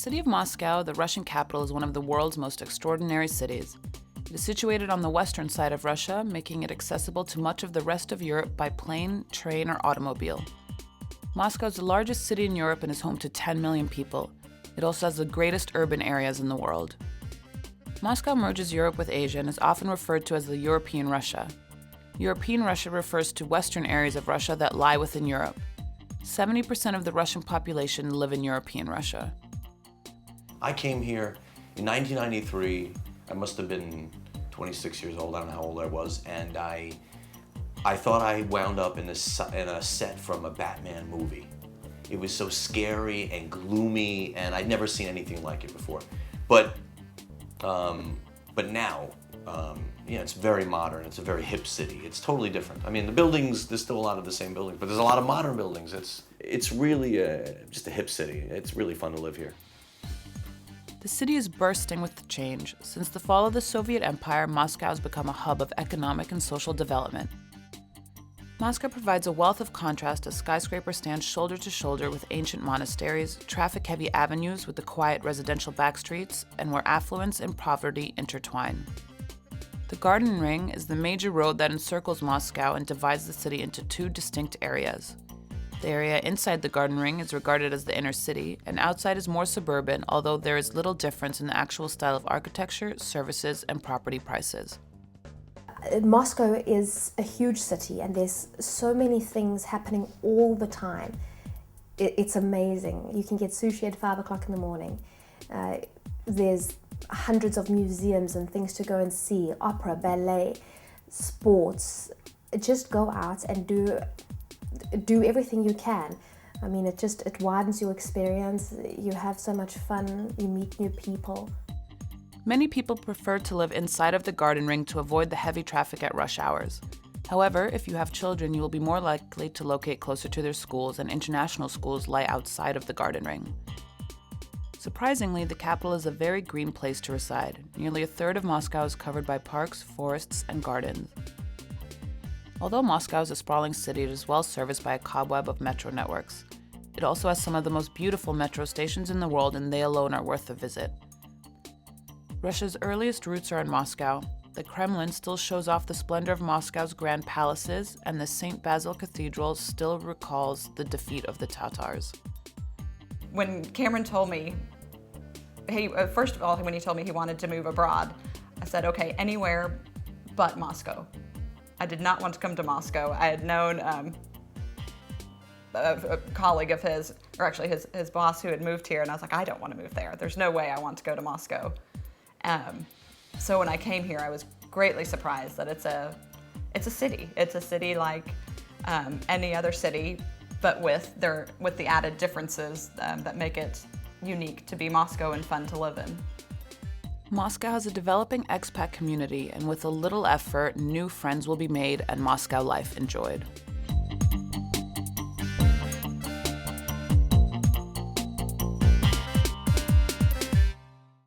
city of Moscow, the Russian capital, is one of the world's most extraordinary cities. It is situated on the western side of Russia, making it accessible to much of the rest of Europe by plane, train, or automobile. Moscow is the largest city in Europe and is home to 10 million people. It also has the greatest urban areas in the world. Moscow merges Europe with Asia and is often referred to as the European Russia. European Russia refers to western areas of Russia that lie within Europe. 70% of the Russian population live in European Russia. I came here in 1993. I must have been 26 years old. I don't know how old I was, and I thought I wound up in a set from a Batman movie. It was so scary and gloomy, and I'd never seen anything like it before. But now, it's very modern. It's a very hip city. It's totally different. I mean, the buildings, there's still a lot of the same buildings, but there's a lot of modern buildings. It's really just a hip city. It's really fun to live here. The city is bursting with change. Since the fall of the Soviet Empire, Moscow has become a hub of economic and social development. Moscow provides a wealth of contrast as skyscrapers stand shoulder to shoulder with ancient monasteries, traffic-heavy avenues with the quiet residential backstreets, and where affluence and poverty intertwine. The Garden Ring is the major road that encircles Moscow and divides the city into two distinct areas. The area inside the Garden Ring is regarded as the inner city, and outside is more suburban, although there is little difference in the actual style of architecture, services, and property prices. Moscow is a huge city, and there's so many things happening all the time. It's amazing. You can get sushi at 5 o'clock in the morning. There's hundreds of museums and things to go and see, opera, ballet, sports. Just go out and do everything you can. I mean, it widens your experience. You have so much fun. You meet new people. Many people prefer to live inside of the Garden Ring to avoid the heavy traffic at rush hours. However, if you have children, you will be more likely to locate closer to their schools, and international schools lie outside of the Garden Ring. Surprisingly, the capital is a very green place to reside. Nearly a third of Moscow is covered by parks, forests, and gardens. Although Moscow is a sprawling city, it is well serviced by a cobweb of metro networks. It also has some of the most beautiful metro stations in the world, and they alone are worth a visit. Russia's earliest roots are in Moscow. The Kremlin still shows off the splendor of Moscow's grand palaces, and the St. Basil Cathedral still recalls the defeat of the Tatars. When Cameron told me, first of all, when he told me he wanted to move abroad, I said, okay, anywhere but Moscow. I did not want to come to Moscow. I had known a colleague of his, or actually his boss, who had moved here, and I was like, I don't want to move there. There's no way I want to go to Moscow. So when I came here, I was greatly surprised that it's a city. It's a city like any other city, but with the added differences that make it unique to be Moscow and fun to live in. Moscow has a developing expat community, and with a little effort, new friends will be made and Moscow life enjoyed.